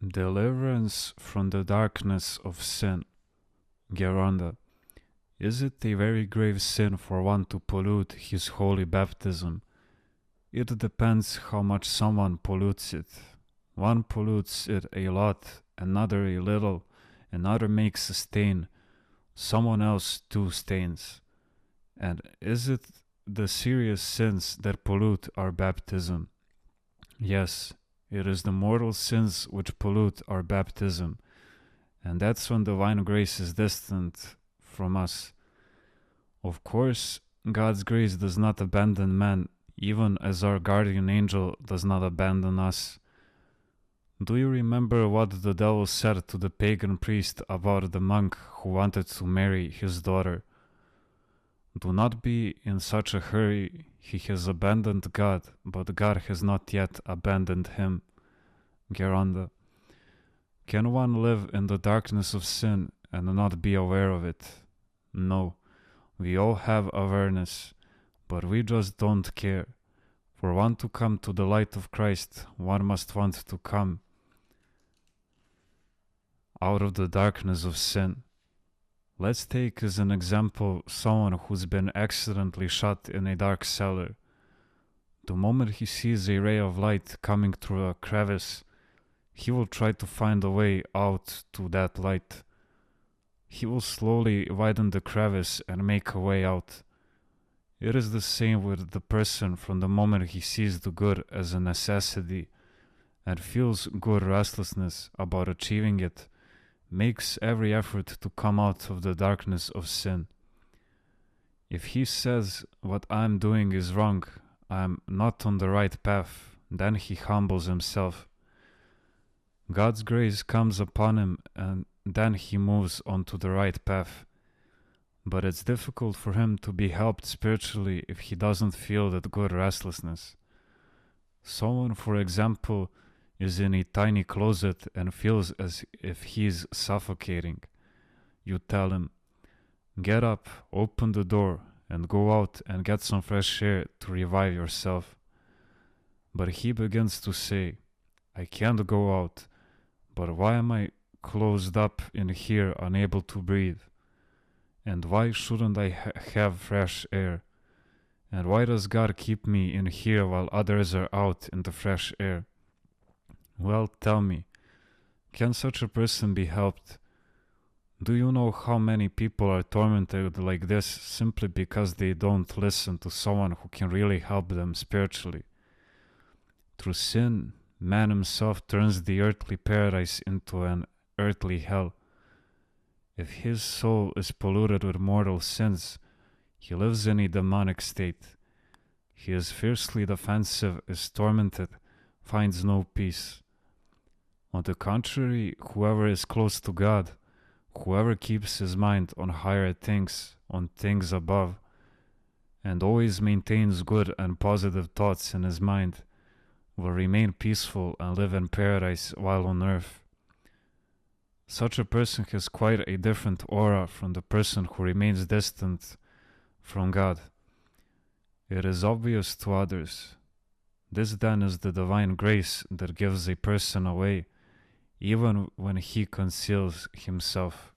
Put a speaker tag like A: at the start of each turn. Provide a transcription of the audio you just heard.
A: Deliverance from the darkness of sin. Geronda. Is it a very grave sin for one to pollute his holy baptism? It depends how much someone pollutes it. One pollutes it a lot, another a little, another makes a stain, someone else two stains. And is it the serious sins that pollute our baptism? Yes, it is the mortal sins which pollute our baptism, and that's when divine grace is distant from us. Of course, God's grace does not abandon man, even as our guardian angel does not abandon us. Do you remember what the devil said to the pagan priest about the monk who wanted to marry his daughter? Do not be in such a hurry. He has abandoned God, but God has not yet abandoned him. Geronda. Can one live in the darkness of sin and not be aware of it? No. We all have awareness, but we just don't care. For one to come to the light of Christ, one must want to come out of the darkness of sin. Let's take as an example someone who's been accidentally shot in a dark cellar. The moment he sees a ray of light coming through a crevice, he will try to find a way out to that light. He will slowly widen the crevice and make a way out. It is the same with the person from the moment he sees the good as a necessity and feels good restlessness about achieving it, makes every effort to come out of the darkness of sin. If he says, what I am doing is wrong, I am not on the right path, then he humbles himself. God's grace comes upon him and then he moves onto the right path. But it's difficult for him to be helped spiritually if he doesn't feel that good restlessness. Someone, for example, is in a tiny closet and feels as if he's suffocating. You tell him, get up, open the door, and go out and get some fresh air to revive yourself. But he begins to say, I can't go out, but why am I closed up in here unable to breathe? And why shouldn't I have fresh air? And why does God keep me in here while others are out in the fresh air? Well, tell me, can such a person be helped? Do you know how many people are tormented like this simply because they don't listen to someone who can really help them spiritually? Through sin, man himself turns the earthly paradise into an earthly hell. If his soul is polluted with mortal sins, he lives in a demonic state. He is fiercely defensive, is tormented, finds no peace. On the contrary, whoever is close to God, whoever keeps his mind on higher things, on things above, and always maintains good and positive thoughts in his mind, will remain peaceful and live in paradise while on earth. Such a person has quite a different aura from the person who remains distant from God. It is obvious to others. This then is the divine grace that gives a person away, even when he conceals himself.